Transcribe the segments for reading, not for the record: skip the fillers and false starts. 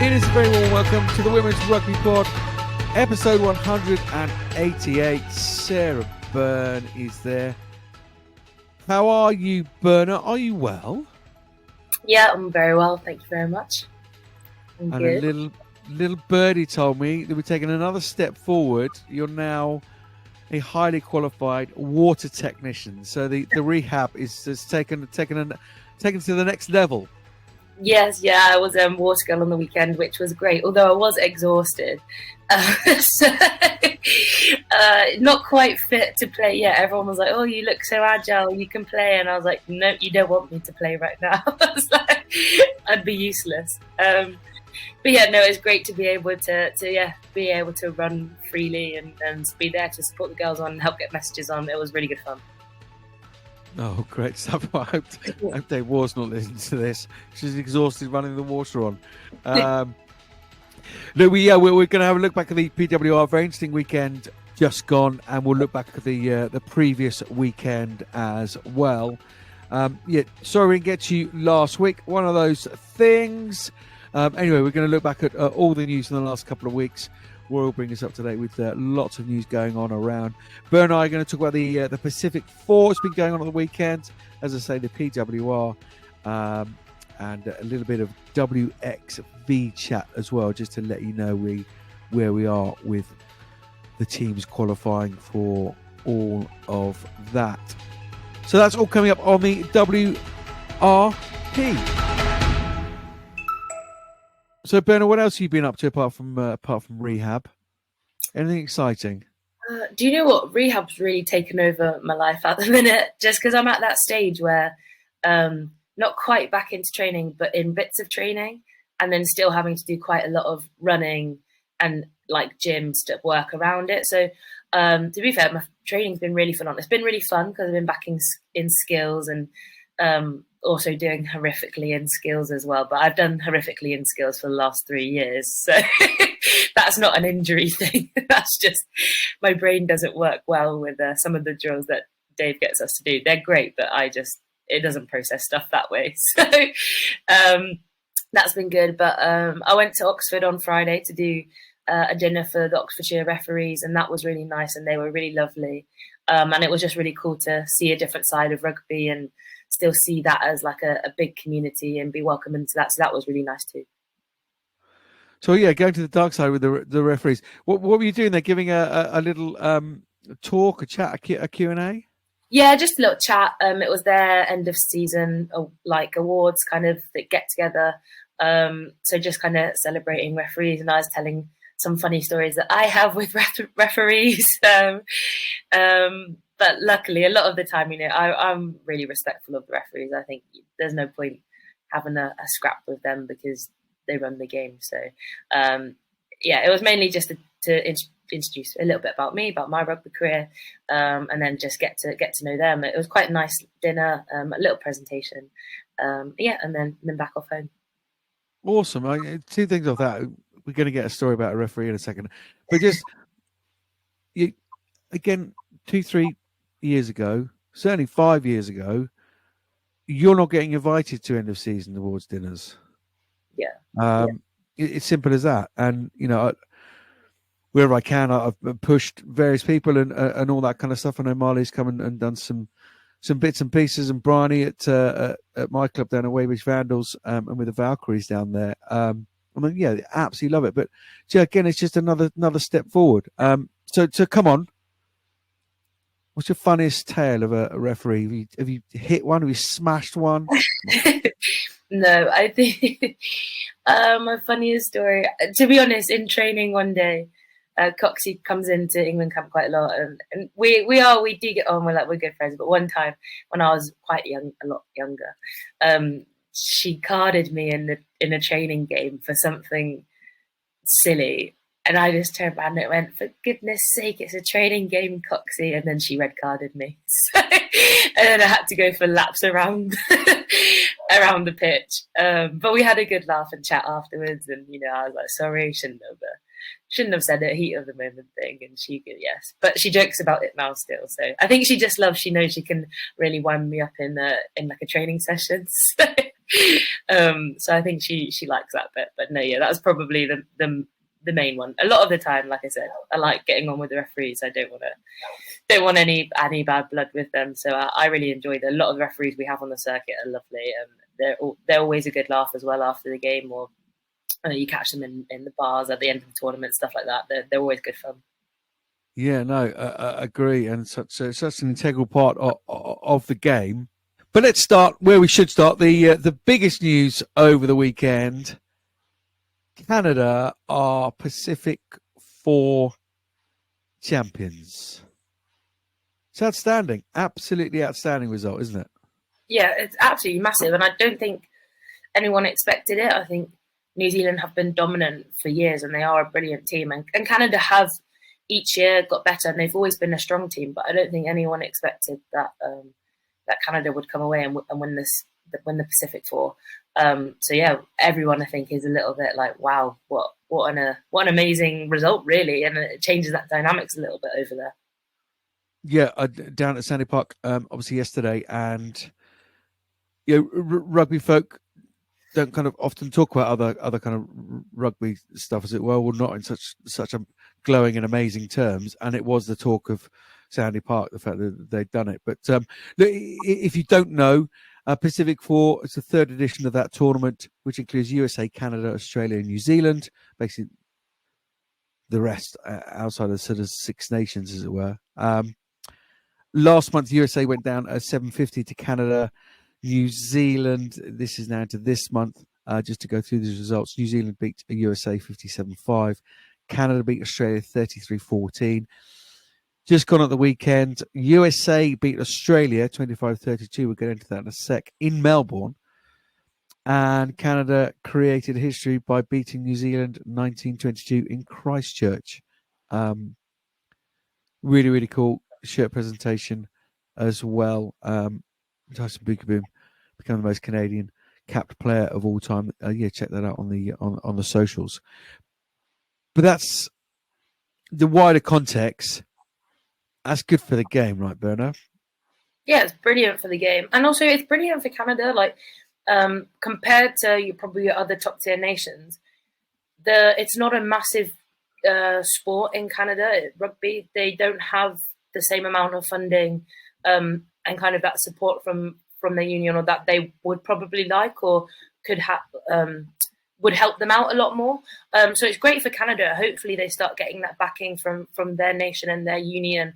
It is a very warm welcome to the Women's Rugby Pod, episode 188. Sarah Bern is there. How are you, Berner? Are you well? Yeah, I'm very well. Thank you very much. I'm and good. A little birdie told me that we're taking another step forward. You're now a highly qualified water technician. So the rehab is taken to the next level. Yes, yeah, I was water girl on the weekend, which was great, although I was exhausted. So, not quite fit to play yet. Everyone was like, oh, you look so agile, you can play. And I was like, no, you don't want me to play right now. I was like, I'd be useless. But yeah, no, it's great to be able to run freely and be there to support the girls on and help get messages on. It was really good fun. Oh, great stuff. I hope Dave Ward's not listening to this. She's exhausted running the water on. Look, we're going to have a look back at the PWR. Very interesting weekend just gone, and we'll look back at the previous weekend as well. Sorry we didn't get to you last week. One of those things. Anyway, we're going to look back at all the news in the last couple of weeks. We'll bring us up to date with lots of news going on around. Bern and I are going to talk about the Pacific 4. It's been going on the weekend. As I say, the PWR and a little bit of WXV chat as well, just to let you know where we are with the teams qualifying for all of that. So that's all coming up on the WRP. So, Berner, what else have you been up to apart from rehab? Anything exciting? Do you know what? Rehab's really taken over my life at the minute, just because I'm at that stage where not quite back into training, but in bits of training, and then still having to do quite a lot of running and like gym stuff, work around it. So, to be fair, my training's been really fun. It's been really fun because I've been back in skills and also doing horrifically in skills as well. But I've done horrifically in skills for the last 3 years. So that's not an injury thing. That's just my brain doesn't work well with some of the drills that Dave gets us to do. They're great, but it doesn't process stuff that way. So that's been good. But I went to Oxford on Friday to do a dinner for the Oxfordshire referees, and that was really nice, and they were really lovely. And it was just really cool to see a different side of rugby and still see that as like a big community and be welcomed into that. So that was really nice too. So yeah, going to the dark side with the referees. What were you doing? They're giving a little talk, a chat, a Q&A? Yeah, just a little chat. It was their end of season, like awards kind of that get together. So just kind of celebrating referees, and I was telling some funny stories that I have with referees. But luckily, a lot of the time, I'm really respectful of the referees. I think there's no point having a scrap with them because they run the game. So, it was mainly just to introduce a little bit about me, about my rugby career, and then just get to know them. It was quite a nice dinner, a little presentation, and then back off home. Awesome. Two things of that. We're going to get a story about a referee in a second, but just again, 2-3 years ago, certainly 5 years ago, you're not getting invited to end of season awards dinners. Yeah. It's simple as that. And wherever I can, I've pushed various people and all that kind of stuff. I know Marley's come and done some bits and pieces, and Bryony at my club down at Weybridge Vandals and with the Valkyries down there. Absolutely love it. But again, it's just another step forward. So come on. What's your funniest tale of a referee? Have you hit one? Have you smashed one? No, I think my funniest story, to be honest, in training one day, Coxie comes into England camp quite a lot, and we do get on. We're good friends. But one time when I was quite young, a lot younger, she carded me in a training game for something silly. And I just turned around and went, for goodness sake, it's a training game, Coxie. And then she red carded me. So, and then I had to go for laps around the pitch. But we had a good laugh and chat afterwards. And, I was like, sorry, shouldn't have said it, heat of the moment thing. And she could, yes. But she jokes about it now still. So I think she knows she can really wind me up in like a training session. So So I think she likes that bit. But no, yeah, that's probably the main one. A lot of the time, like I said, I like getting on with the referees. I don't want any bad blood with them. So I really enjoy a lot of the referees we have on the circuit are lovely. They're always a good laugh as well after the game, or you catch them in the bars at the end of the tournament, stuff like that. They're always good fun. Yeah, no, I agree, and such an integral part of the game. But let's start where we should start. The biggest news over the weekend: Canada are Pacific 4 champions. It's outstanding, absolutely outstanding result, isn't it? Yeah, it's absolutely massive, and I don't think anyone expected it. I think New Zealand have been dominant for years, and they are a brilliant team. And Canada have each year got better, and they've always been a strong team. But I don't think anyone expected that that Canada would come away and win the Pacific 4. So yeah, everyone I think is a little bit like, wow, what an amazing result, really, and it changes that dynamics a little bit over there. Yeah, down at Sandy Park, obviously yesterday, and rugby folk don't kind of often talk about other kind of rugby stuff, as it were, well, not in such a glowing and amazing terms. And it was the talk of Sandy Park, the fact that they'd done it. But if you don't know, Pacific 4, it's the third edition of that tournament, which includes USA, Canada, Australia, and New Zealand. Basically, the rest outside of sort of Six Nations, as it were. Last month, USA went down 750 to Canada. New Zealand, this is now to this month, just to go through these results. New Zealand beat USA 57-5. Canada beat Australia 33-14. Just gone at the weekend, USA beat Australia 25-32. We'll get into that in a sec, in Melbourne. And Canada created history by beating New Zealand 19-22 in Christchurch. Really, really cool shirt presentation as well. Tyson Bukaboom become the most Canadian capped player of all time. Yeah, check that out on the socials. But that's the wider context. That's good for the game, right, Berner? Yeah, it's brilliant for the game, and also it's brilliant for Canada. Like compared to probably your other top tier nations, it's not a massive sport in Canada. Rugby, they don't have the same amount of funding and kind of that support from their union, or that they would probably like, or could have would help them out a lot more. So it's great for Canada. Hopefully they start getting that backing from their nation and their union,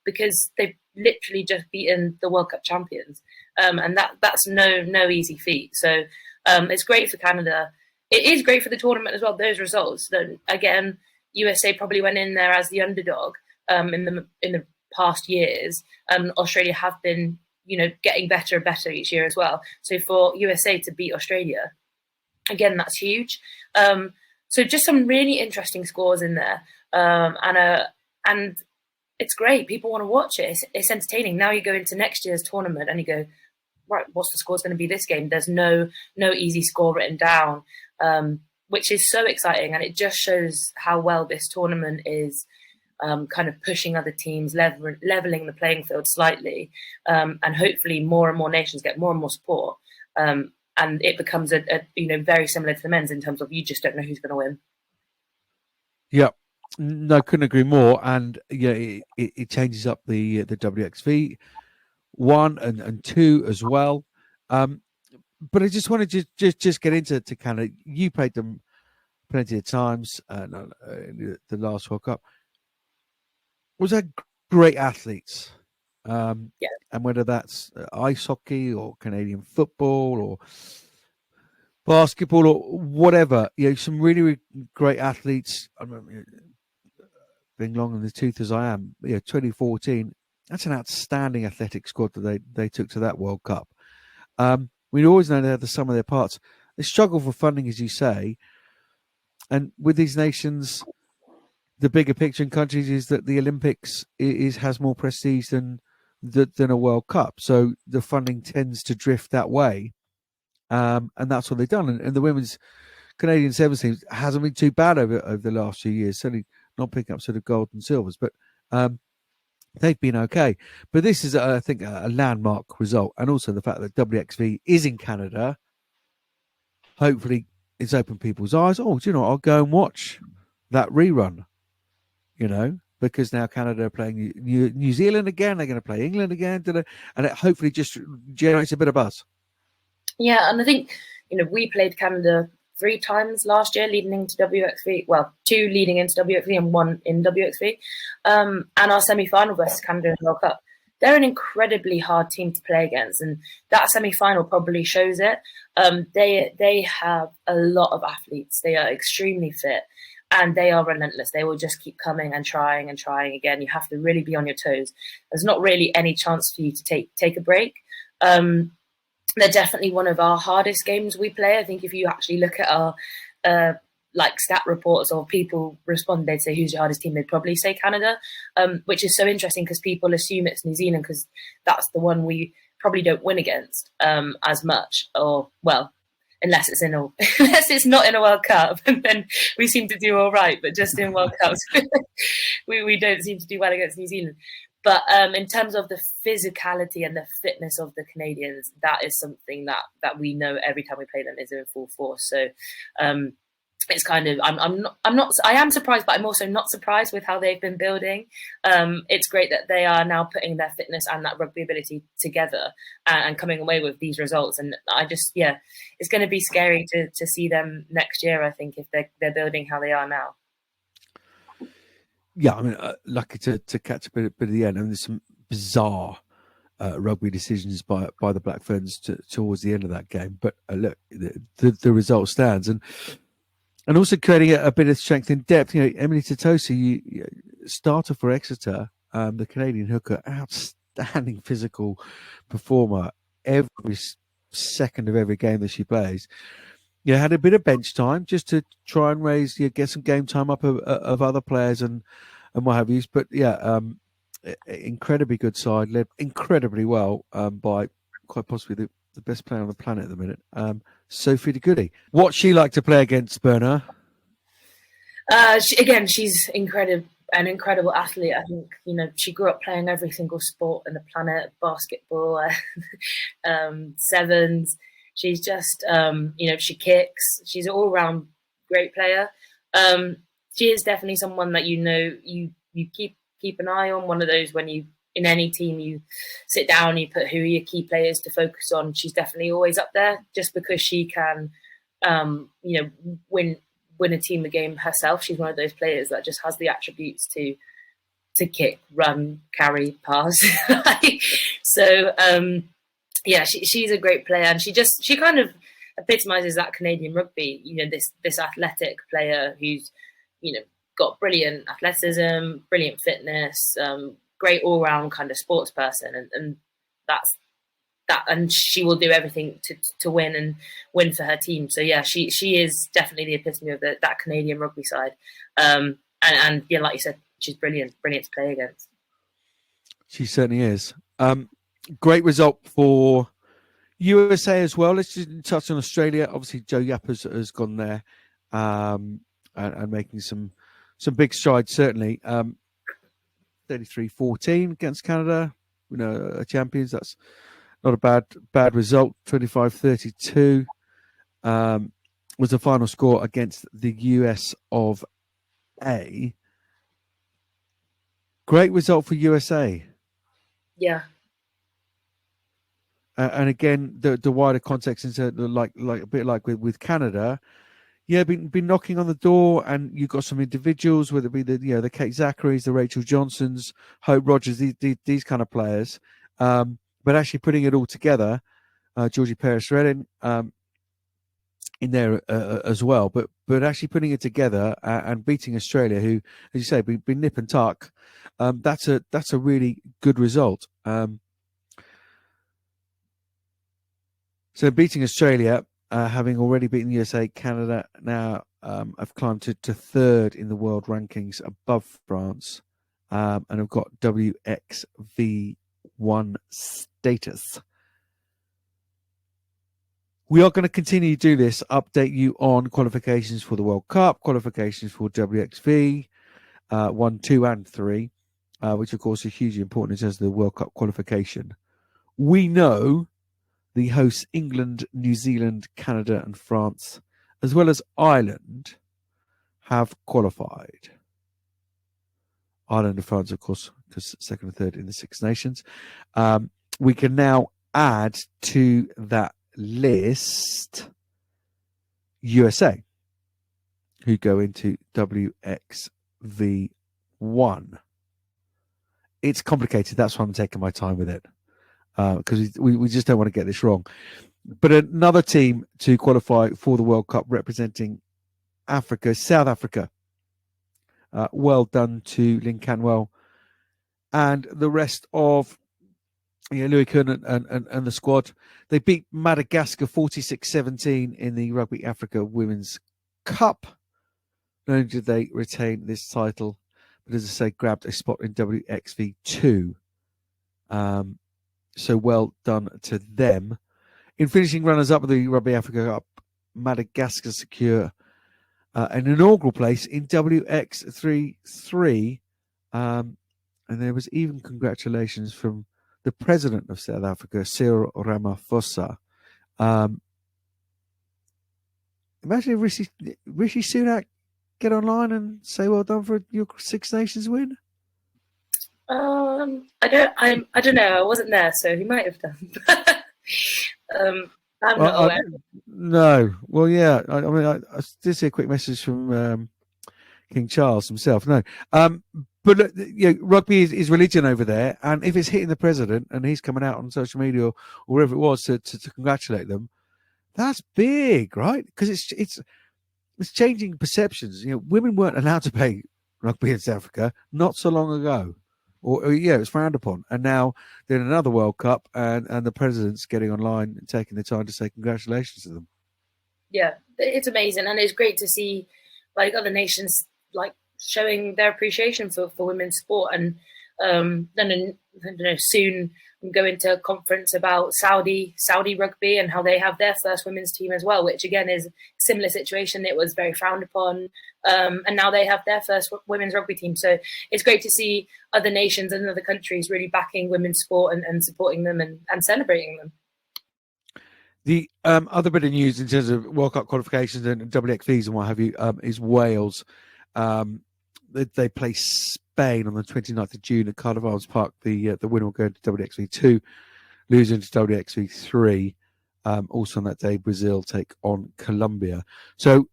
because they've literally just beaten the World Cup champions, and that's no easy feat. So it's great for Canada. It is great for the tournament as well. Those results. Then again, USA probably went in there as the underdog in the past years. Australia have been, getting better and better each year as well. So for USA to beat Australia, again, that's huge. So just some really interesting scores in there, and it's great. People want to watch it. It's entertaining. Now you go into next year's tournament and you go, right, what's the score's going to be this game? There's no easy score written down, which is so exciting, and it just shows how well this tournament is. Kind of pushing other teams, leveling the playing field slightly, and hopefully more and more nations get more and more support, and it becomes a very similar to the men's in terms of you just don't know who's going to win. Yeah, no, couldn't agree more. And yeah, it changes up the WXV 1 and 2 as well. But I just wanted to just get into Canada. You played them plenty of times the last World Cup. Was that great athletes? Yeah. And whether that's ice hockey or Canadian football or basketball or whatever, some really, really great athletes. I remember being long in the tooth as I am, 2014, that's an outstanding athletic squad that they took to that World Cup. We always know they had the sum of their parts. They struggle for funding, as you say, and with these nations, the bigger picture in countries is that the Olympics has more prestige than a World Cup. So the funding tends to drift that way. And that's what they've done. And the women's Canadian Sevens team hasn't been too bad over the last few years, certainly not picking up sort of gold and silvers, but they've been okay. But this is, I think, a landmark result. And also the fact that WXV is in Canada hopefully it's opened people's eyes. Oh, do you know what? I'll go and watch that rerun, because now Canada are playing New Zealand again. They're going to play England again. And it hopefully just generates a bit of buzz. Yeah, and I think, we played Canada 3 times last year leading into WXV. Well, 2 leading into WXV and 1 in WXV. And our semi-final versus Canada in the World Cup. They're an incredibly hard team to play against, and that semi-final probably shows it. They have a lot of athletes. They are extremely fit, and they are relentless. They will just keep coming and trying again. You have to really be on your toes. There's not really any chance for you to take a break. They're definitely one of our hardest games we play. I think if you actually look at our stat reports or people respond, they'd say who's your hardest team, they'd probably say Canada, which is so interesting because people assume it's New Zealand because that's the one we probably don't win against as much, or well, unless it's unless it's not in a World Cup, and then we seem to do all right. But just in World Cups, we don't seem to do well against New Zealand. But in terms of the physicality and the fitness of the Canadians, that is something that we know every time we play them is in full force. So it's kind of I am surprised, but I'm also not surprised with how they've been building. It's great that they are now putting their fitness and that rugby ability together and coming away with these results. And I just it's going to be scary to see them next year. I think if they're building how they are now. Yeah, I mean, lucky to catch a bit of the end. I mean, there's some bizarre rugby decisions by the Black Ferns towards the end of that game. But look, the result stands, and also creating a bit of strength in depth. Emily Tatosi, starter for Exeter, the Canadian hooker, outstanding physical performer every second of every game that she plays. Had a bit of bench time just to try and get some game time up of other players and what have you. But incredibly good side, led incredibly well by quite possibly the best player on the planet at the minute, Sophie de Goody. What's she like to play against, Berner? She's incredible. An incredible athlete. I think she grew up playing every single sport on the planet: basketball, sevens. She's just, she kicks. She's an all-round great player. She is definitely someone that you keep an eye on. One of those when you in any team you sit down, you put who are your key players to focus on. She's definitely always up there, just because she can, win a team a game herself. She's one of those players that just has the attributes to kick, run, carry, pass. So. She's a great player, and she kind of epitomizes that Canadian rugby. This athletic player who's got brilliant athleticism, brilliant fitness, great all round kind of sports person, and that's that. And she will do everything to win for her team. So she is definitely the epitome of that Canadian rugby side. And like you said, she's brilliant to play against. She certainly is. Great result for USA as well. Let's just touch on Australia. Obviously, Joe Yapp has gone there and making some big strides, certainly. 33-14 against Canada. Champions. That's not a bad result. 25-32 was the final score against the US of A. Great result for USA. Yeah. And again, the wider context into like a bit like with Canada, been knocking on the door, and you've got some individuals, whether it be the Kate Zacharys, the Rachel Johnsons, Hope Rogers, these kind of players, but actually putting it all together, Georgie Paris-Redding in there as well, but actually putting it together and beating Australia, who, as you say, been nip and tuck. That's a really good result. So beating Australia, having already beaten the USA, Canada now have climbed to third in the world rankings above France, and have got WXV1 status. We are going to continue to do this, update you on qualifications for the World Cup, qualifications for WXV 1, 2 and 3, which of course are hugely important in terms of the World Cup qualification. We know the hosts England, New Zealand, Canada, and France, as well as Ireland, have qualified. Ireland and France, of course, because second and third in the Six Nations. We can now add to that list USA, who go into WXV1. It's complicated. That's why I'm taking my time with it, because we just don't want to get this wrong. But another team to qualify for the World Cup representing Africa, South Africa. Well done to Lynn Canwell and the rest of Louis Kuhn and the squad. They beat Madagascar 46-17 in the Rugby Africa Women's Cup. Not only did they retain this title, but as I say, grabbed a spot in WXV2. So well done to them. In finishing runners-up of the Rugby Africa Cup, Madagascar secure an inaugural place in WX33. And there was even congratulations from the president of South Africa, Cyril Ramaphosa. Imagine if Rishi Sunak get online and say well done for your Six Nations win. I don't know. I wasn't there, so he might have done. I'm not aware. No. Well, yeah. I mean, I did see a quick message from King Charles himself. No. But look, rugby is religion over there, and if it's hitting the president and he's coming out on social media or wherever it was to congratulate them, that's big, right? Because it's changing perceptions. Women weren't allowed to play rugby in South Africa not so long ago, or it was frowned upon, and now they're in another World Cup, and the president's getting online and taking the time to say congratulations to them. Yeah, it's amazing, and it's great to see like other nations like showing their appreciation for women's sport. And then I don't know, soon I'm going to a conference about Saudi rugby and how they have their first women's team as well, which again is a similar situation. It was very frowned upon, and now they have their first women's rugby team. So it's great to see other nations and other countries really backing women's sport and supporting them and celebrating them. The other bit of news in terms of World Cup qualifications and WXVs and what have you is Wales. They play Spain on the 29th of June at Cardiff Arms Park. The winner will go into WXV2, losing to WXV3. Also on that day, Brazil take on Colombia. So,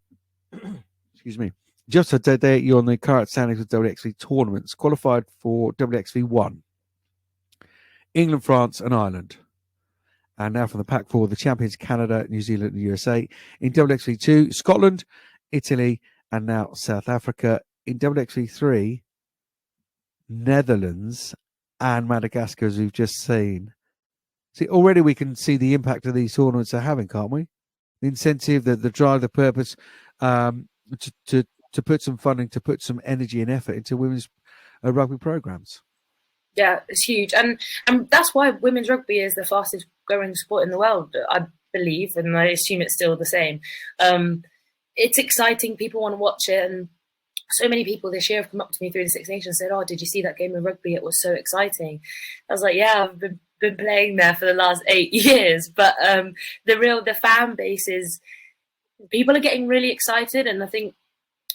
excuse me, just today you're on the current standings of WXV tournaments, qualified for WXV1. England, France, and Ireland. And now from the pack four, the champions Canada, New Zealand, and USA. In WXV2, Scotland, Italy, and now South Africa. In WXV3, Netherlands and Madagascar, as we've just seen. See, already we can see the impact of these tournaments are having, can't we? The incentive, the drive, the purpose, to put some funding, to put some energy and effort into women's rugby programs. Yeah, it's huge, and that's why women's rugby is the fastest growing sport in the world, I believe, and I assume it's still the same. It's exciting. People want to watch it, and so many people this year have come up to me through the Six Nations and said, "Oh, did you see that game of rugby? It was so exciting." I was like, "Yeah, I've been playing there for the last 8 years," but the fan base is, people are getting really excited, and I think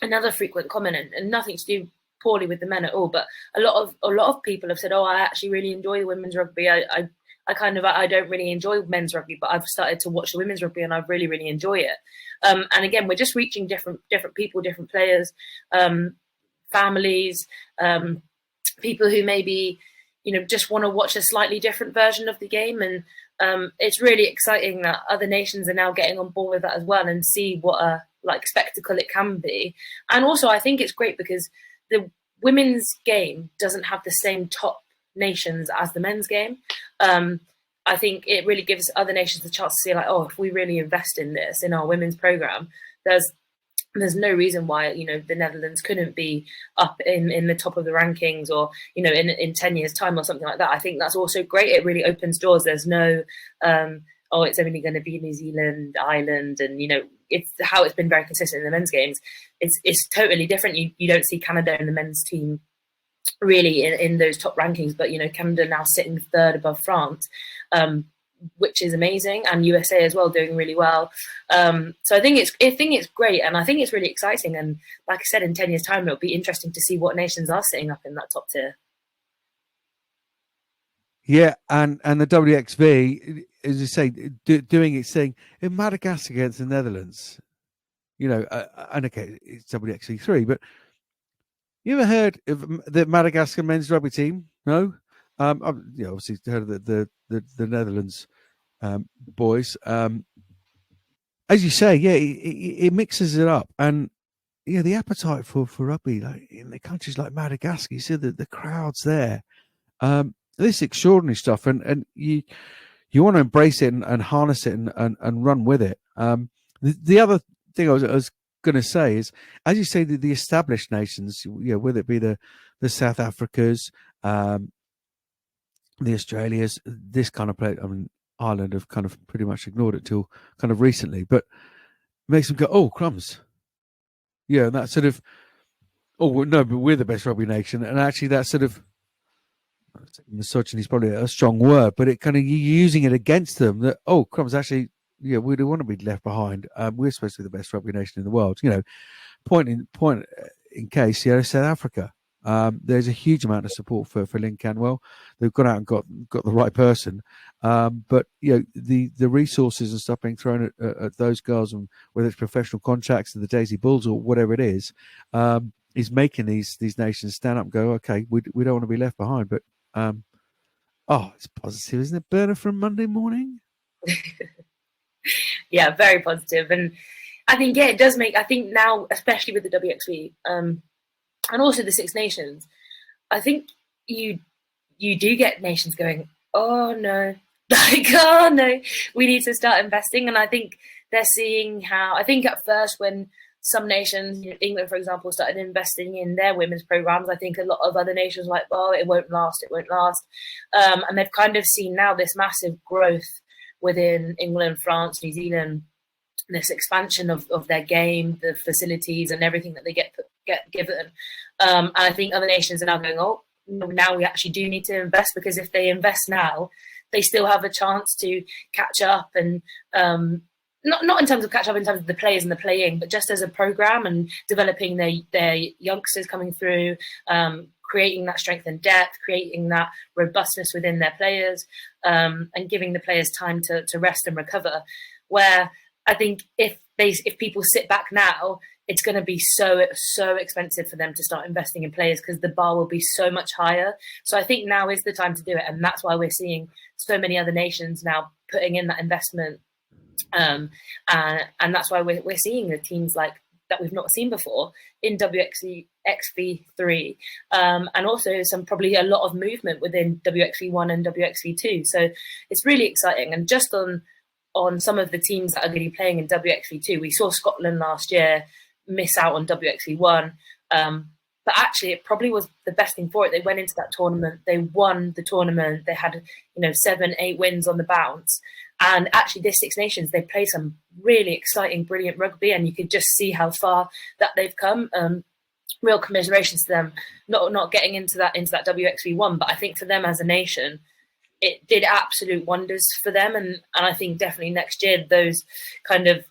another frequent comment, and nothing to do poorly with the men at all, but a lot of people have said, "Oh, I actually really enjoy the women's rugby. I don't really enjoy men's rugby, but I've started to watch the women's rugby and I really, really enjoy it." And again, we're just reaching different people, different players, families, people who maybe just want to watch a slightly different version of the game. And it's really exciting that other nations are now getting on board with that as well and see what a spectacle it can be. And also, I think it's great because the women's game doesn't have the same top nations as the men's game. I think it really gives other nations the chance to see, if we really invest in this, in our women's program, there's no reason why, the Netherlands couldn't be up in the top of the rankings, or, in 10 years' time or something like that. I think that's also great. It really opens doors. There's no, it's only going to be New Zealand, Ireland, and, it's how it's been very consistent in the men's games. It's totally different. You don't see Canada in the men's team really in those top rankings, but Canada now sitting third above France. which is amazing, and USA as well doing really well. So I think it's great, and I think it's really exciting. And like I said, in 10 years' time, it'll be interesting to see what nations are sitting up in that top tier. Yeah, and the WXV, as you say, doing its thing in Madagascar against the Netherlands. And okay, it's WXV3, but you ever heard of the Madagascar men's rugby team? No, I've obviously heard of the Netherlands boys. As you say, yeah, it mixes it up, and the appetite for rugby, like in the countries like Madagascar, you see the crowds there. This extraordinary stuff, and you want to embrace it and harness it and run with it. The other thing I was going to say is, as you say, the established nations, whether it be the South Africas, the Australias, this kind of play. I mean, Ireland have kind of pretty much ignored it till kind of recently, but it makes them go, oh, crumbs. Yeah, and that sort of, oh, no, but we're the best rugby nation. And actually that sort of, misogyny is probably a strong word, but it kind of, you're using it against them that, oh, crumbs, actually, we don't want to be left behind. We're supposed to be the best rugby nation in the world. Point in case, South Africa. There's a huge amount of support for Lynn Canwell. They've gone out and got the right person. But the resources and stuff being thrown at those girls, and whether it's professional contracts or the Daisy Bulls or whatever it is making these nations stand up and go, okay, we don't want to be left behind. But it's positive, isn't it, Berner, from Monday morning? Yeah, very positive. And I think, it does make, I think now, especially with the WXV, and also the Six Nations, I think you do get nations going, oh no, oh no, we need to start investing. And I think they're seeing how, I think at first when some nations, England, for example, started investing in their women's programs, I think a lot of other nations were like, oh, it won't last. And they've kind of seen now this massive growth within England, France, New Zealand, this expansion of their game, the facilities and everything that they get given. And I think other nations are now going, oh, now we actually do need to invest, because if they invest now, they still have a chance to catch up, and not in terms of catch up in terms of the players and the playing, but just as a program and developing their youngsters coming through, creating that strength and depth, creating that robustness within their players, and giving the players time to rest and recover. Where I think if people sit back now, it's going to be so expensive for them to start investing in players, because the bar will be so much higher. So I think now is the time to do it, and that's why we're seeing so many other nations now putting in that investment, and that's why we're seeing the teams like that we've not seen before in WXV3, and also probably a lot of movement within WXV1 and WXV2. So it's really exciting. And just on some of the teams that are going to be playing in WXV2, we saw Scotland last year miss out on WXV1, but actually it probably was the best thing for it. They went into that tournament, they won the tournament, they had 7-8 wins on the bounce, and actually this Six Nations, they play some really exciting, brilliant rugby, and you could just see how far that they've come. Real commiserations to them not getting into that WXV1, but I think for them as a nation, it did absolute wonders for them, and I think definitely next year those kind of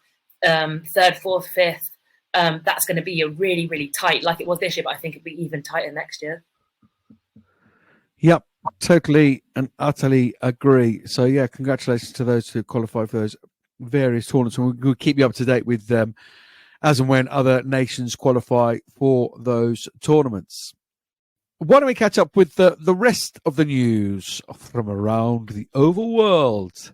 third, fourth, fifth, that's going to be a really, really tight, like it was this year, but I think it'll be even tighter next year. Yep, totally and utterly agree. So yeah, congratulations to those who qualified for those various tournaments, and we'll keep you up to date with them as and when other nations qualify for those tournaments. Why don't we catch up with the rest of the news from around the oval world?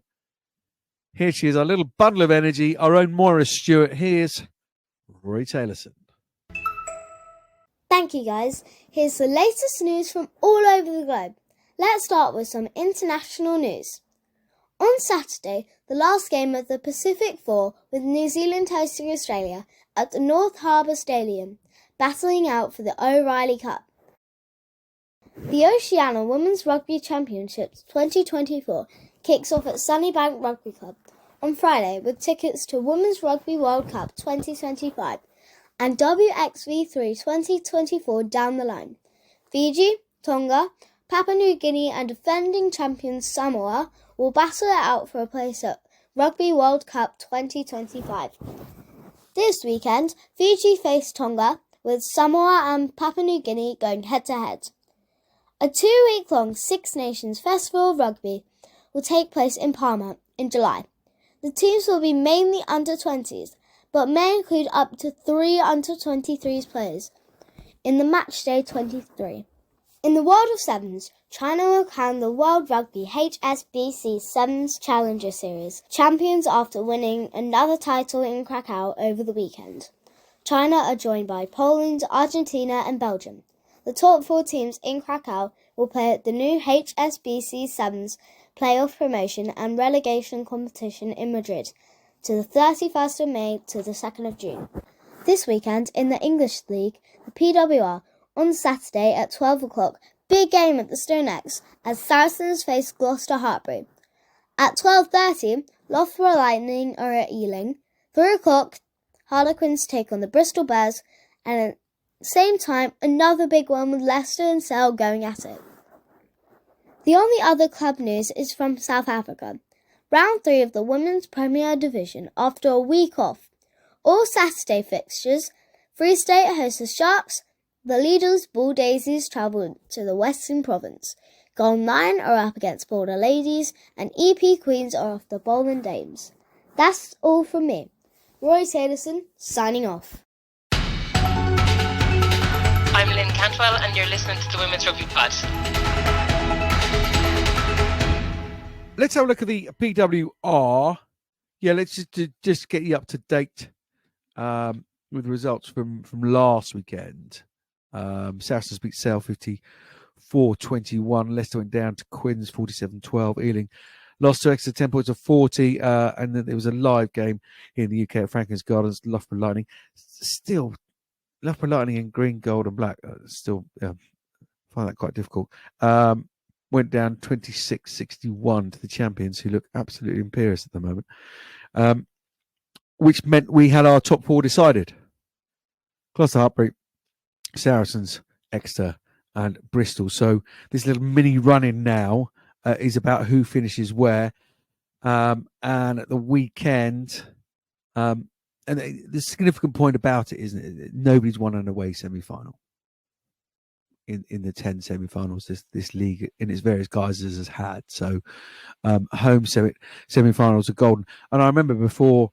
Here she is, our little bundle of energy, our own Moira Stewart. Here's Rory Taylorson. Thank you, guys. Here's the latest news from all over the globe. Let's start with some international news. On Saturday, the last game of the Pacific Four, with New Zealand hosting Australia at the North Harbour Stadium, battling out for the O'Reilly Cup. The Oceania Women's Rugby Championships 2024 kicks off at Sunnybank Rugby Club on Friday with tickets to Women's Rugby World Cup 2025 and WXV3 2024 down the line. Fiji, Tonga, Papua New Guinea and defending champions Samoa will battle it out for a place at Rugby World Cup 2025. This weekend, Fiji face Tonga, with Samoa and Papua New Guinea going head-to-head. A 2-week-long Six Nations Festival of Rugby will take place in Palma in July. The teams will be mainly under-20s, but may include up to 3 under-23s players in the Matchday 23. In the world of sevens, China will crown the World Rugby HSBC Sevens Challenger Series champions after winning another title in Krakow over the weekend. China are joined by Poland, Argentina and Belgium. The top 4 teams in Krakow will play at the new HSBC Sevens playoff promotion and relegation competition in Madrid to the 31st of May to the 2nd of June. This weekend in the English League, the PWR, on Saturday at 12 o'clock, big game at the Stone X as Saracens face Gloucester Hartpury. At 12:30, Loughborough Lightning are at Ealing. 3 o'clock, Harlequins take on the Bristol Bears, and at the same time, another big one with Leicester and Sale going at it. The only other club news is from South Africa. Round 3 of the Women's Premier Division after a week off. All Saturday fixtures, Free State hosts the Sharks, the leaders Bull Daisies travel to the Western Province. Goal 9 are up against Border Ladies, and EP Queens are off the Bowland Dames. That's all from me. Roy Taylorson, signing off. I'm Lynn Cantwell, and you're listening to the Women's Rugby Pod. Let's have a look at the PWR. Yeah, let's just get you up to date with the results from last weekend. Saracens beat Sale 54-21. Leicester went down to Quins 47-12. Ealing lost to Exeter 10 points of 40. And then there was a live game in the UK at Franklin's Gardens. Loughborough Lightning. Still, Loughborough Lightning in green, gold and black. Still find that quite difficult. Went down 26-61 to the champions, who look absolutely imperious at the moment. Which meant we had our top 4 decided. Gloucester Hartpury, Saracens, Exeter and Bristol. So this little mini run-in now is about who finishes where. And at the weekend, and the significant point about it, isn't it? Nobody's won an away semi-final in the 10 semi-finals this league in its various guises has had. So home semi-finals are golden. And I remember before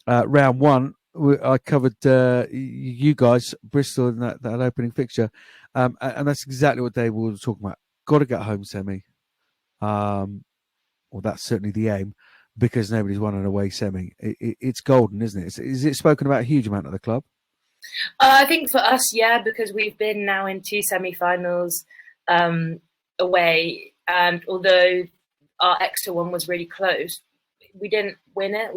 round 1, I covered you guys, Bristol, in that opening fixture. And that's exactly what Dave was talking about. Got to get home semi. Well, that's certainly the aim, because nobody's won an away semi. It's golden, isn't it? Is it spoken about a huge amount at the club? I think for us, yeah, because we've been now in 2 semi-finals away. And although our Exeter one was really close, we didn't win it.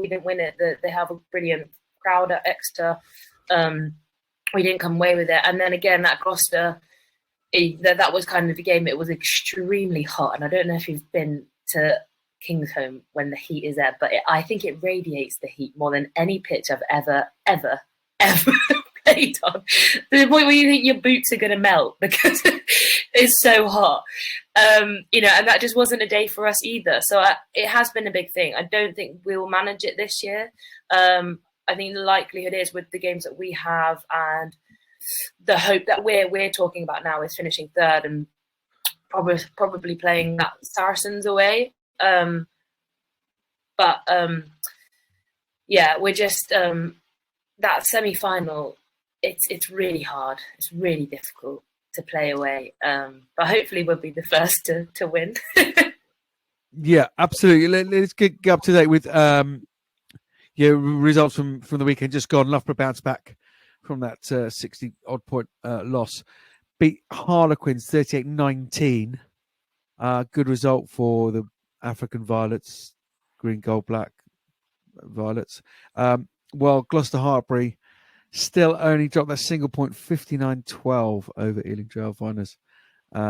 They have a brilliant crowd at Exeter. We didn't come away with it. And then again at Gloucester, that was kind of the game. It was extremely hot. And I don't know if you've been to Kingsholm when the heat is there, but I think it radiates the heat more than any pitch I've ever played on. To the point where you think your boots are going to melt because it's so hot. And that just wasn't a day for us either. So it has been a big thing. I don't think we'll manage it this year. I think the likelihood is, with the games that we have and the hope that we're talking about now, is finishing 3rd and probably playing that Saracens away. We're just that semi-final. It's really hard. It's really difficult to play away. But hopefully we'll be the first to win. Yeah, absolutely. Let's get up to date with results from the weekend just gone. Loughborough bounced back from that 60-odd point loss. Beat Harlequins 38-19. Good result for the African Violets, green, gold, black Violets. Well, Gloucester Hartpury still only dropped that single point, 59-12 over Ealing Trailfinders.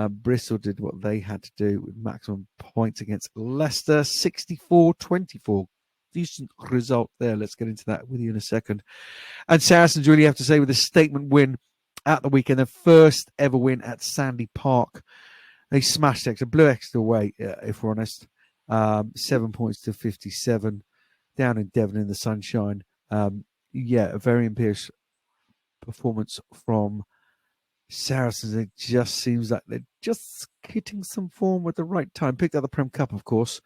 Bristol did what they had to do with maximum points against Leicester, 64-24. Decent result there. Let's get into that with you in a second. And Saracens really have to say, with a statement win at the weekend, their first ever win at Sandy Park. They smashed Exeter, blew Exeter away, if we're honest. 7 points to 57 down in Devon in the sunshine. A very imperious performance from Saracens. It just seems like they're just hitting some form at the right time. Picked up the Prem Cup, of course,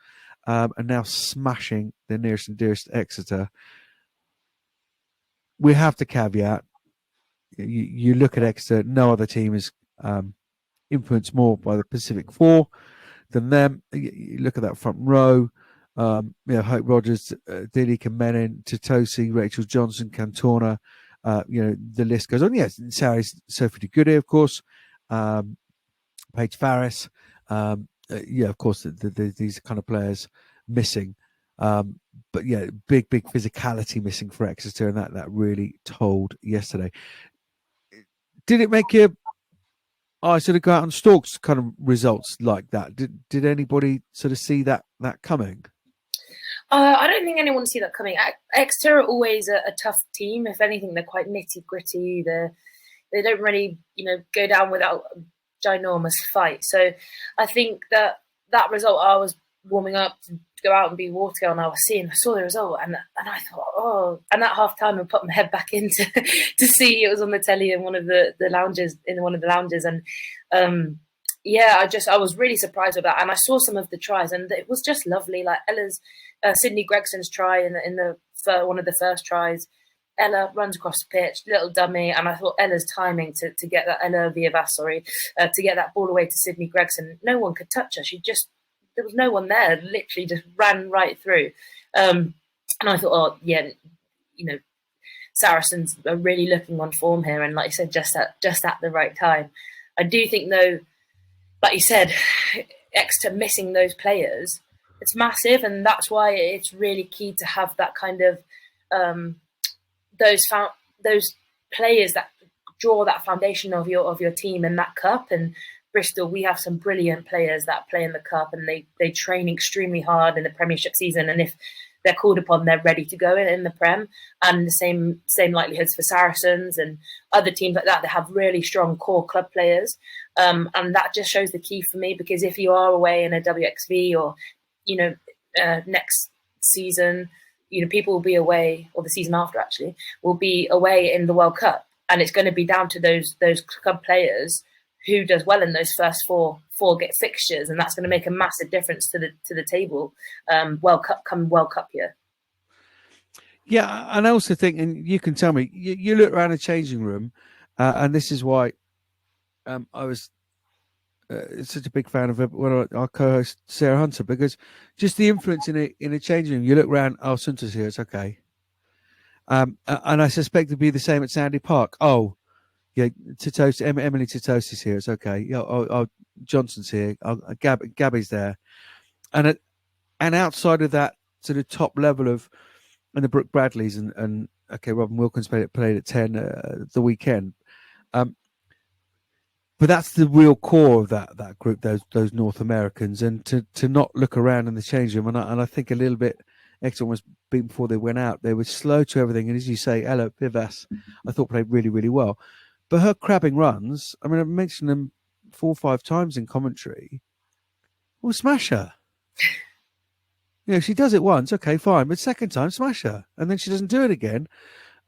and now smashing their nearest and dearest Exeter. We have to caveat, you look at Exeter, no other team is influenced more by the Pacific Four than them. You look at that front row, Hope Rogers, Dilika Menon, Titosi, Rachel Johnson, Cantona, the list goes on. Yes, Sarah's Sophie de Goodie, of course, Paige Farris. Of course, these kind of players missing. But yeah, big physicality missing for Exeter, and that really told yesterday. Did it make you sort of go out on stalks kind of results like that? Did anybody sort of see that coming? I don't think anyone see that coming. Exeter are always a tough team. If anything, they're quite nitty gritty. They don't really, go down without a ginormous fight. So I think that result, I was warming up to go out and be Watergirl, and I saw the result, and I thought, and at half time I put my head back in to see it was on the telly in one of the lounges, and I was really surprised with that. And I saw some of the tries, and it was just lovely. Like Ella's, Sydney Gregson's try in one of the first tries. Ella runs across the pitch, little dummy, and I thought Ella's timing to get that to get that ball away to Sydney Gregson. No one could touch her. There was no one there. Literally just ran right through. And I thought, Saracens are really looking on form here, and like you said, just at the right time. I do think though, like you said, Exeter missing those players, it's massive, and that's why it's really key to have that kind of those players that draw that foundation of your team in that cup. And Bristol, we have some brilliant players that play in the cup, and they train extremely hard in the Premiership season. And if they're called upon, they're ready to go in the Prem. And the same likelihoods for Saracens and other teams like that. They have really strong core club players, and that just shows the key for me. Because if you are away in a WXV or next season, people will be away, or the season after actually will be away in the World Cup, and it's going to be down to those club players who does well in those first four get fixtures, and that's going to make a massive difference to the table. World Cup year. Yeah, and I also think, and you can tell me, you look around the changing room, and this is why I was such a big fan of our co-host Sarah Hunter, because just the influence in a changing room. You look around, Sunta's here, it's okay, and I suspect it'd be the same at Sandy Park. Oh, yeah, Emily Titosi's here, it's okay. Yeah, Johnson's here. Gabby's there, and outside of that sort of top level of, and the Brooke Bradleys and Robin Wilkins played at 10 the weekend. But that's the real core of that group, those North Americans, and to not look around in the change room, and I think a little bit Exeter was beaten before they went out. They were slow to everything, and as you say, Ella Vivas, I thought played really, really well. But her crabbing runs, I mean, I've mentioned them 4 or 5 times in commentary. We'll smash her. She does it once, okay, fine, but second time, smash her, and then she doesn't do it again.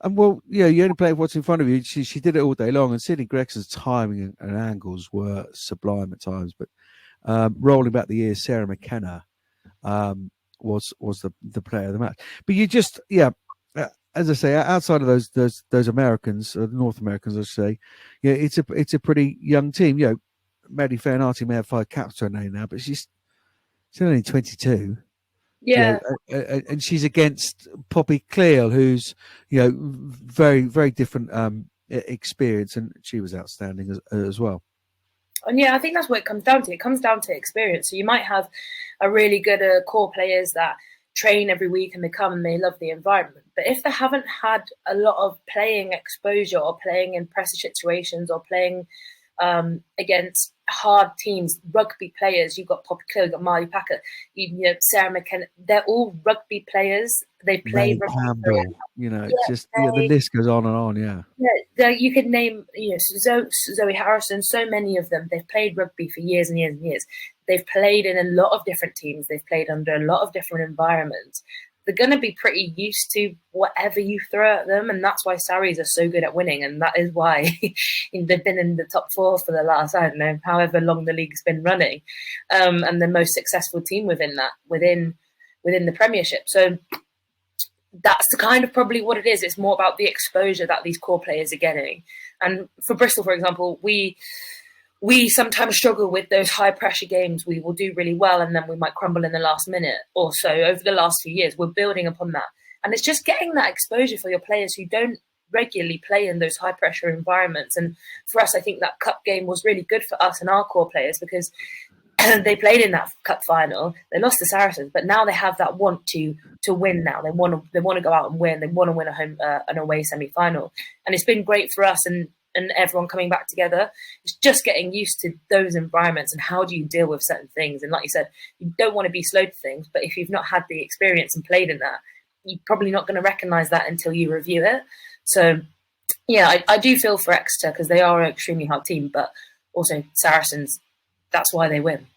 And you only play what's in front of you. She did it all day long, and Sydney Gregson's timing and angles were sublime at times. But rolling back the years, Sarah McKenna was the player of the match. But you just, as I say, outside of those Americans, North Americans, I should say, it's a pretty young team. Maddie Fairnarty may have 5 caps to her name now, but she's only 22. Yeah, and she's against Poppy Cleal, who's very, very different experience, and she was outstanding as well. And I think that's what it comes down to. It comes down to experience. So you might have a really good core players that train every week and they come and they love the environment. But if they haven't had a lot of playing exposure or playing in pressure situations or playing against hard teams, rugby players, you've got Poppy Cleal, you've got Marley Packer, Sarah McKenna, they're all rugby players. They play Ray rugby. Campbell, the list goes on and on. You could name Zoe Harrison, so many of them. They've played rugby for years and years and years. they've played in a lot of different teams. They've played under a lot of different environments. They're going to be pretty used to whatever you throw at them. And that's why Sarries are so good at winning. And that is why they've been in the top 4 for the last, I don't know, however long the league's been running. And the most successful team within the Premiership. So that's the kind of probably what it is. It's more about the exposure that these core players are getting. And for Bristol, for example, we sometimes struggle with those high pressure games. We will do really well and then we might crumble in the last minute or so. Over the last few years, we're building upon that. And it's just getting that exposure for your players who don't regularly play in those high pressure environments. And for us, I think that cup game was really good for us and our core players because they played in that cup final. They lost to Saracens, but now they have that want to win. Now they want to go out and win. They want to win an away semi-final, and it's been great for us and everyone coming back together. It's just getting used to those environments and how do you deal with certain things. And like you said, you don't want to be slow to things, but if you've not had the experience and played in that, you're probably not going to recognise that until you review it. So yeah, I do feel for Exeter because they are an extremely hard team, but also Saracens. That's why they win.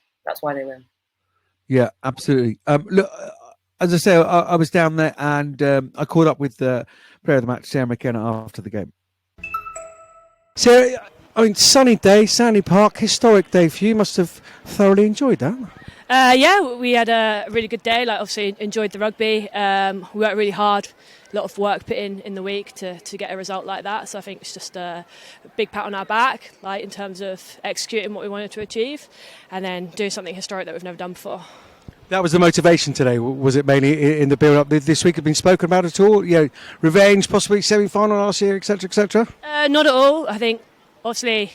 Yeah, absolutely. Look, as I say, I was down there and I caught up with the player of the match, Sarah McKenna, after the game. Sarah, I mean, sunny day, Sandy Park, historic day for you. You must have thoroughly enjoyed that. Yeah, we had a really good day. Like, obviously, enjoyed the rugby. We worked really hard. A lot of work put in the week to get a result like that. So I think it's just a big pat on our back, like in terms of executing what we wanted to achieve, and then doing something historic that we've never done before. That was the motivation today. Was it mainly in the build-up this week? Have been spoken about at all? You know, revenge, possibly semi-final last year, etc., etc. Not at all. I think obviously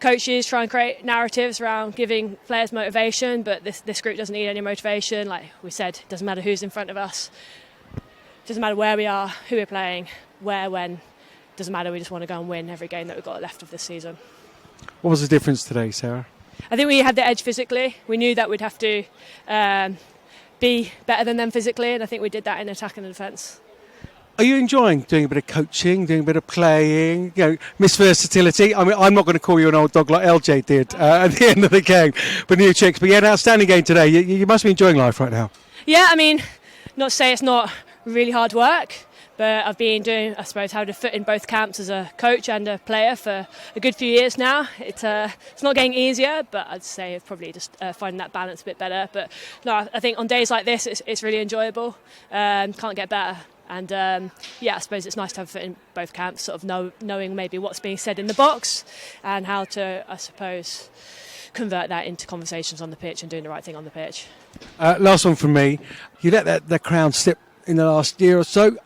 coaches try and create narratives around giving players motivation, but this group doesn't need any motivation. Like we said, it doesn't matter who's in front of us. It doesn't matter where we are, who we're playing, where, when. It doesn't matter. We just want to go and win every game that we've got left of this season. What was the difference today, Sarah? I think we had the edge physically. We knew that we'd have to be better than them physically, and I think we did that in attack and defence. Are you enjoying doing a bit of coaching, doing a bit of playing, you know, Miss Versatility? I mean, I'm not going to call you an old dog like LJ did at the end of the game, but new chicks. But yeah, an outstanding game today. You must be enjoying life right now. Yeah, I mean, not to say it's not really hard work, but I've been doing, I suppose, having a foot in both camps as a coach and a player for a good few years now. It's not getting easier, but I'd say probably just finding that balance a bit better. But no, I think on days like this, it's really enjoyable. Can't get better. And yeah, I suppose it's nice to have a foot in both camps, sort of knowing maybe what's being said in the box and how to, I suppose, convert that into conversations on the pitch and doing the right thing on the pitch. Last one from me. You let that crown slip in the last year or so.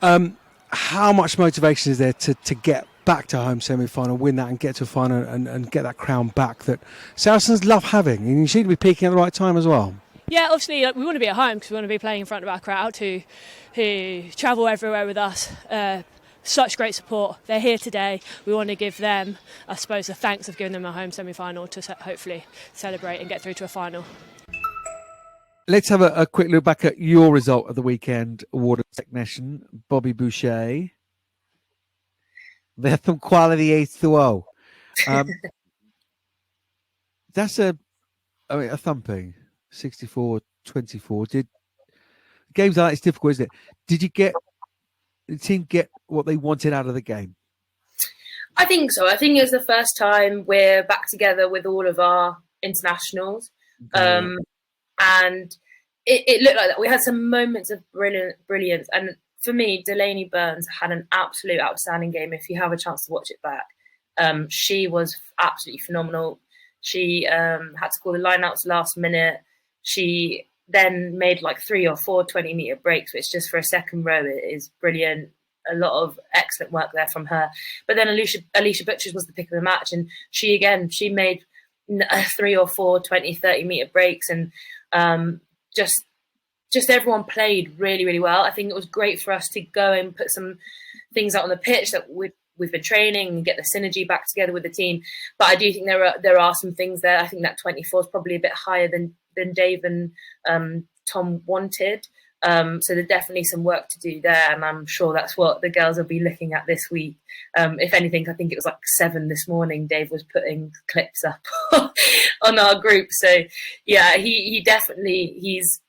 How much motivation is there to get back to home semi-final, win that and get to a final and get that crown back that Saracens love having? And you seem to be peaking at the right time as well. Yeah, obviously we want to be at home because we want to be playing in front of our crowd who travel everywhere with us. Such great support. They're here today. We want to give them, I suppose, the thanks of giving them a home semi-final to hopefully celebrate and get through to a final. Let's have a quick look back at your result of the weekend. Award of technician, Bobby Boucher. They're from Quality 8-0. That's a thumping. 64-24. Games like that, it's difficult, isn't it? Did the team get what they wanted out of the game? I think so. I think it's the first time we're back together with all of our internationals. And it looked like that. We had some moments of brilliance. And for me, Delaney Burns had an absolute outstanding game. If you have a chance to watch it back, she was absolutely phenomenal. She had to call the lineouts last minute. She then made like 3 or 4 20-metre breaks, which just for a second row it is brilliant. A lot of excellent work there from her. But then Alicia Butchers was the pick of the match, and she made 3 or 4 20-30-metre breaks, and just everyone played really, really well. I think it was great for us to go and put some things out on the pitch that we've been training and get the synergy back together with the team. But I do think there are some things there. I think that 24 is probably a bit higher than Dave and Tom wanted. So there's definitely some work to do there, and I'm sure that's what the girls will be looking at this week. If anything, I think it was like 7 this morning. Dave was putting clips up on our group. So yeah, he definitely he's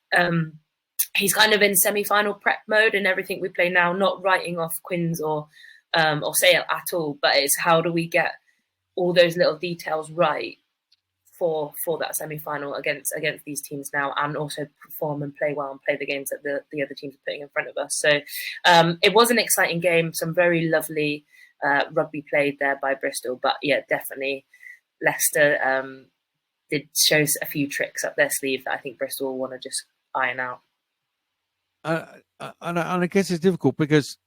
kind of in semi-final prep mode, and everything we play now, not writing off Quins or Sale at all, but it's how do we get all those little details right for that semi-final against these teams now, and also perform and play well and play the games that the other teams are putting in front of us. So it was an exciting game, some very lovely rugby played there by Bristol, but yeah, definitely Leicester did show a few tricks up their sleeve that I think Bristol will want to just iron out. And I guess it's difficult because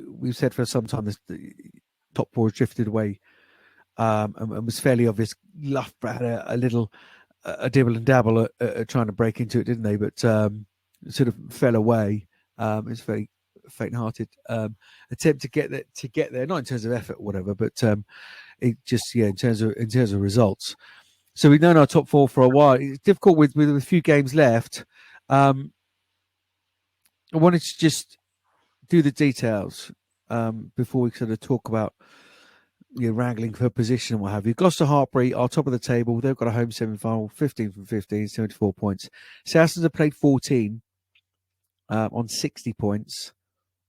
we've said for some time the top four has drifted away, and was fairly obvious. Loughborough had a little dibble and dabble at trying to break into it, didn't they? But sort of fell away. It's very faint-hearted attempt to get there, not in terms of effort or whatever, but it just in terms of results. So we've known our top four for a while. It's difficult with a few games left. I wanted to just do the details before we sort of talk about wrangling for position and what have you. Gloucester Hartpury are top of the table. They've got a home semi-final, 15 from 15, 74 points. Saracens have played 14 on 60 points.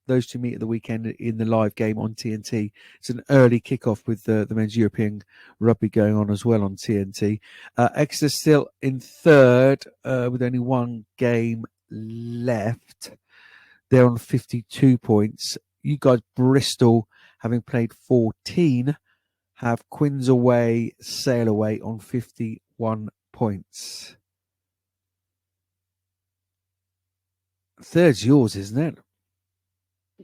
Those two meet at the weekend in the live game on TNT. It's an early kickoff with the men's European rugby going on as well on TNT. Exeter still in third with only one game left. They're on 52 points. You guys, Bristol, having played 14, have Quins away, Sale away on 51 points. Third's yours, isn't it?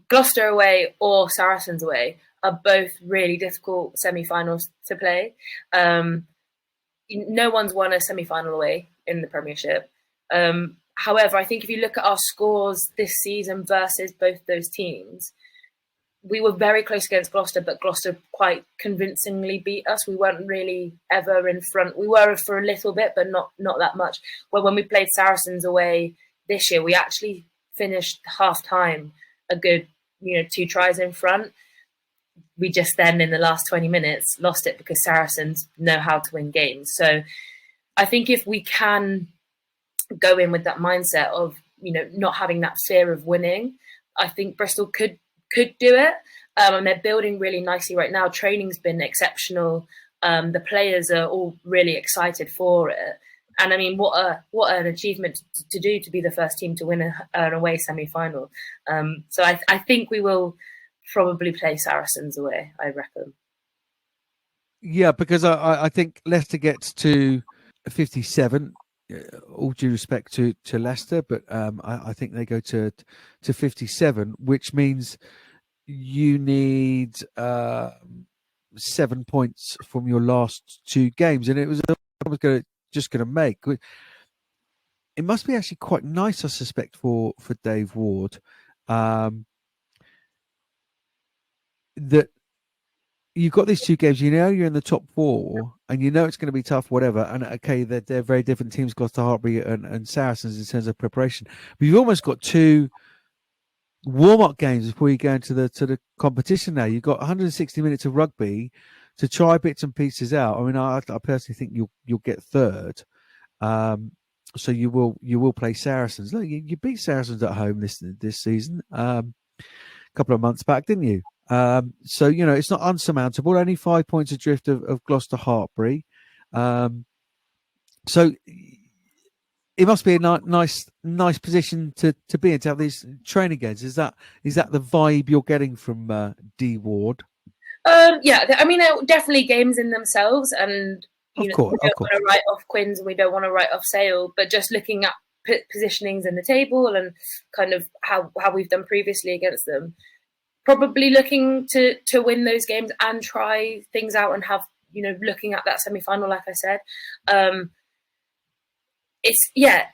Gloucester away or Saracens away are both really difficult semi-finals to play. No one's won a semi-final away in the Premiership. However, I think if you look at our scores this season versus both those teams, we were very close against Gloucester, but Gloucester quite convincingly beat us. We weren't really ever in front. We were for a little bit, but not that much. Well, when we played Saracens away this year, we actually finished half-time a good 2 tries in front. We just then in the last 20 minutes lost it because Saracens know how to win games. So I think if we can go in with that mindset of not having that fear of winning, I think Bristol could do it, and they're building really nicely right now. Training's been exceptional. The players are all really excited for it. And I mean, what an achievement to do, to be the first team to win an away semi-final. So I think we will probably play Saracens away, I reckon. Yeah, because I think Leicester gets to 57, all due respect to Leicester, but I think they go to 57, which means you need 7 points from your last 2 games. And it was going to make it must be actually quite nice, I suspect, for Dave Ward, that you've got these 2 games, you're in the top 4 and it's going to be tough, whatever, and okay, they're very different teams, Gloucester Hartpury and Saracens, in terms of preparation, but you've almost got 2 warm-up games before you go into the competition. Now you've got 160 minutes of rugby to try bits and pieces out. I mean, I personally think you'll get third. So you will play Saracens. Look, you beat Saracens at home this season, a couple of months back, didn't you? So it's not unsurmountable. Only 5 points adrift of Gloucester Hartpury. So it must be a nice position to be in, to have these training games. Is that the vibe you're getting from D Ward? Yeah, I mean, they're definitely games in themselves, and we don't want to write off Quins and we don't want to write off Sale, but just looking at positionings in the table and kind of how we've done previously against them, probably looking to win those games and try things out and have looking at that semi-final, like I said. I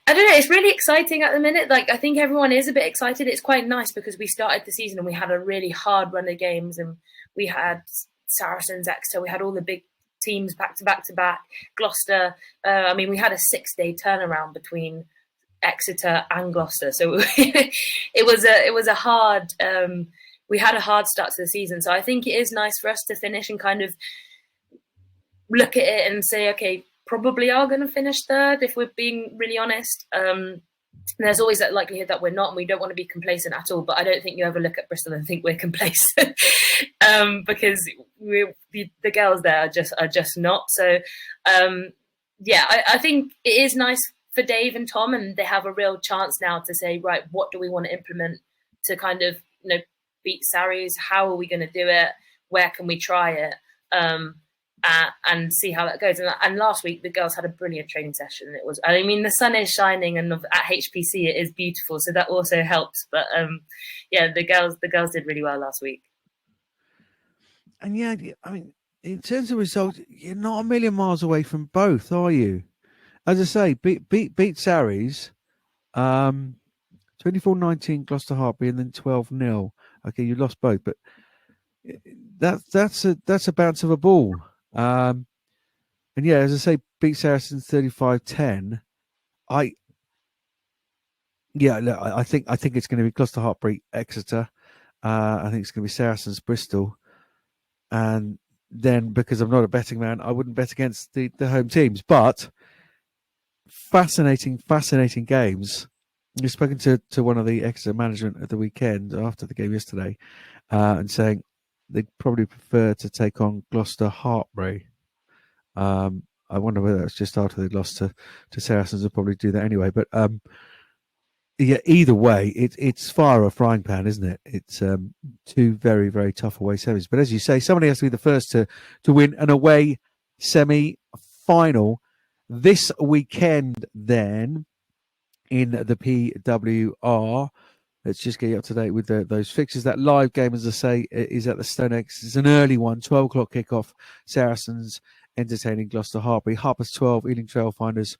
don't know, it's really exciting at the minute. Like, I think everyone is a bit excited. It's quite nice because we started the season and we had a really hard run of games, and we had Saracens, Exeter, we had all the big teams back to back, Gloucester. I mean, we had a 6-day turnaround between Exeter and Gloucester. So it was a hard. We had a hard start to the season, so I think it is nice for us to finish and kind of look at it and say, okay, probably are going to finish third if we're being really honest. There's always that likelihood that we're not, and we don't want to be complacent at all. But I don't think you ever look at Bristol and think we're complacent because the girls there are just not. So I think it is nice for Dave and Tom, and they have a real chance now to say, right, what do we want to implement to kind of beat Sarries? How are we going to do it? Where can we try it? And see how that goes. And last week the girls had a brilliant training session. The sun is shining, and at HPC it is beautiful, so that also helps. But the girls did really well last week. And in terms of results, you're not a million miles away from both, are you? As I say, beat Sarries, 24-19 Gloucester Hartby, and then 12-0. Okay, you lost both, but that's a bounce of a ball. And as I say, beat Saracens 35-10. I think it's going to be Gloucester Hartby, Exeter. I think it's going to be Saracens, Bristol. And then, because I'm not a betting man, I wouldn't bet against the home teams. But fascinating games. We've spoken to one of the Exeter management at the weekend after the game yesterday, and saying they'd probably prefer to take on Gloucester Hartby. I wonder whether that's just after they lost to Saracens. They'll probably do that anyway. But either way, it's fire or frying pan, isn't it? It's two very, very tough away semis. But as you say, somebody has to be the first to win an away semi-final this weekend. Then in the PWR. Let's just get you up to date with those fixtures. That live game, as I say, is at the Stone Eggs. It's an early one, 12 o'clock kickoff. Saracens entertaining Gloucester Hartby. Harper's 12, Ealing Trailfinders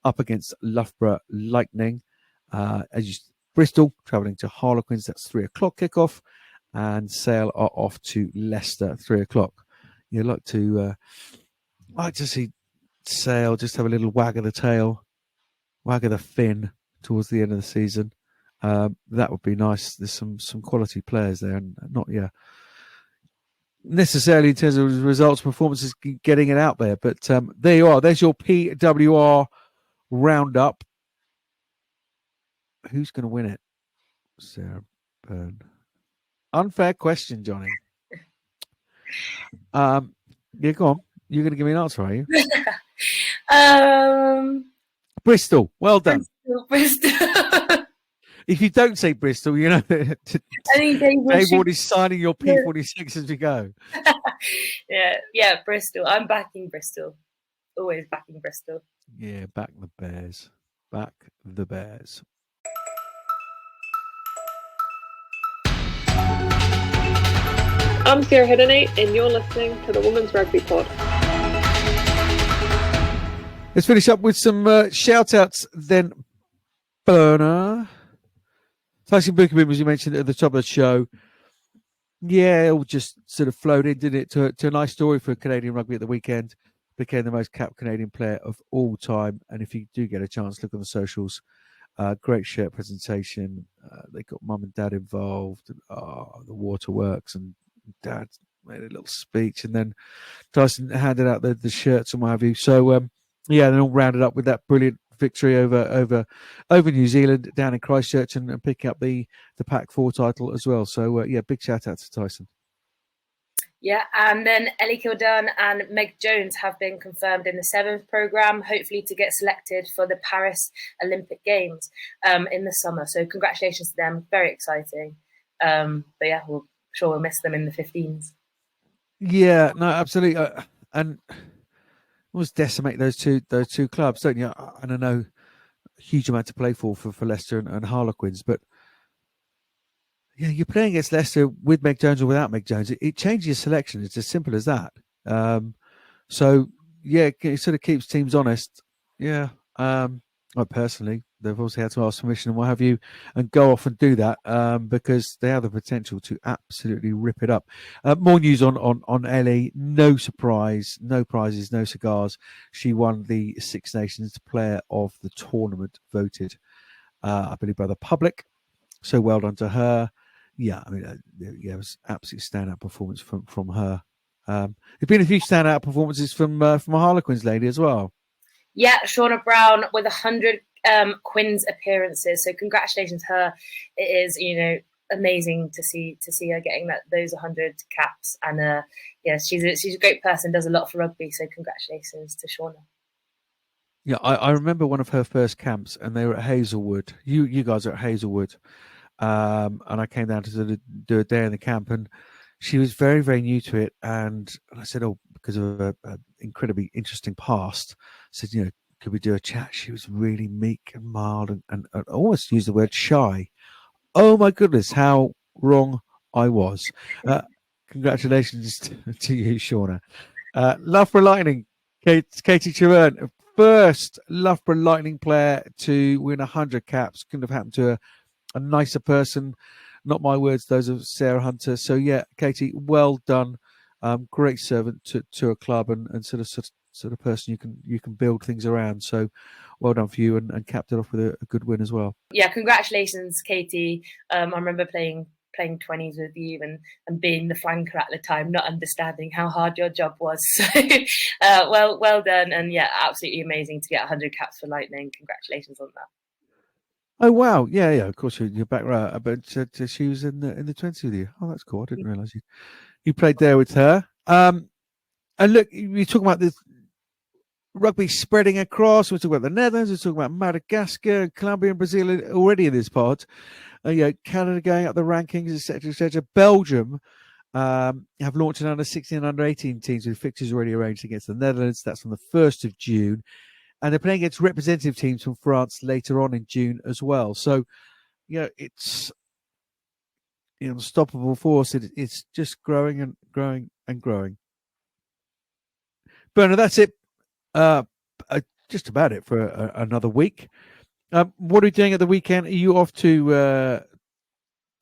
up against Loughborough Lightning. Bristol travelling to Harlequins. That's 3 o'clock kickoff. And Sale are off to Leicester, 3 o'clock. You'd like to see Sale just have a little wag of the tail, wag of the fin towards the end of the season. That would be nice. There's some quality players there, and not necessarily in terms of results, performances, getting it out there. But there you are. There's your PWR roundup. Who's going to win it? Sarah Bern. Unfair question, Johnny. Go on. You're going to give me an answer, are you? Bristol. Well done. Bristol. If you don't say Bristol, I think Dave Ward is signing your P46 as we go. Yeah, Bristol. I'm backing Bristol. Always backing Bristol. Yeah, back the Bears. Back the Bears. I'm Sarah Hiddenate, and you're listening to the Women's Rugby Pod. Let's finish up with some shout-outs then. Berner. Tyson Buchabin, as you mentioned at the top of the show. Yeah, it all just sort of flowed in, didn't it, to a nice story for Canadian rugby at the weekend. Became the most capped Canadian player of all time. And if you do get a chance, look on the socials. Great shirt presentation. They got mum and dad involved. The waterworks, and dad made a little speech. And then Tyson handed out the shirts and what have you. So, then all rounded up with that brilliant victory over New Zealand down in Christchurch, and picking up the Pac 4 title as well. So big shout out to Tyson. Yeah, and then Ellie Kildern and Meg Jones have been confirmed in the 7th programme, hopefully to get selected for the Paris Olympic Games in the summer. So congratulations to them, very exciting. We'll miss them in the 15s. Yeah, no, absolutely. And always decimate those two clubs, don't you? And I know a huge amount to play for Leicester and Harlequins, but yeah, you're playing against Leicester with Meg Jones or without Meg Jones. It changes your selection. It's as simple as that. It sort of keeps teams honest. Yeah. Personally, they've obviously had to ask permission and what have you, and go off and do that because they have the potential to absolutely rip it up. More news on Ellie. No surprise, no prizes, no cigars. She won the Six Nations Player of the Tournament, voted I believe, by the public. So well done to her. Yeah, I mean, it was absolutely standout performance from her. There's been a few standout performances from a Harlequins lady as well. Yeah, Shauna Brown with 100 Quins appearances. So congratulations to her. It is, amazing to see her getting those 100 caps. And she's a great person, does a lot for rugby. So congratulations to Shauna. Yeah, I remember one of her first camps, and they were at Hazelwood. You guys are at Hazelwood, and I came down to do a day in the camp, and she was very, very new to it. And I said, because of an incredibly interesting past, I said, could we do a chat? She was really meek and mild, and almost used the word shy. Oh my goodness, how wrong I was. Congratulations to you, Shauna. Loughborough Lightning, Katie Churern, first Loughborough Lightning player to win 100 caps. Couldn't have happened to a nicer person. Not my words, those of Sarah Hunter. So yeah, Katie, well done. Great servant to a club, and sort of person you can build things around. So well done for you, and capped it off with a good win as well. Yeah, congratulations, Katie. I remember playing 20s with you and being the flanker at the time, not understanding how hard your job was. So well done, and yeah, absolutely amazing to get 100 caps for Lightning. Congratulations on that. Oh wow, yeah, of course you're back right, but she was in the 20s with you. Oh, that's cool. I didn't realise you played there with her. And look, you're talking about this rugby spreading across. We're talking about the Netherlands. We're talking about Madagascar, Colombia, and Brazil already in this pod. Canada going up the rankings, etc., etc. Belgium have launched an under-16 and under-18 teams with fixtures already arranged against the Netherlands. That's on the 1st of June. And they're playing against representative teams from France later on in June as well. So, it's an unstoppable force. It's just growing and growing and growing. Berner, that's it. Just about it for another week. What are you doing at the weekend? Are you off to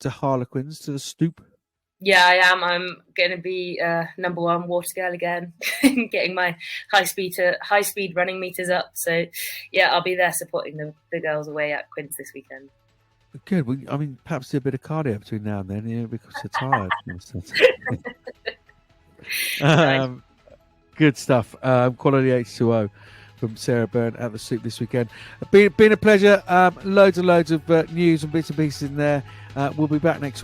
Harlequins, to the Stoop? Yeah, I am. I'm going to be number 1 water girl again, getting my high speed running meters up. So yeah, I'll be there supporting the girls away at Quince this weekend. Good. Well, I mean, perhaps do a bit of cardio between now and then, because they're tired. Good stuff. Quality H2O from Sarah Bern at the Stoop this weekend. Been a pleasure. Loads and loads of news and bits and pieces in there. We'll be back next week.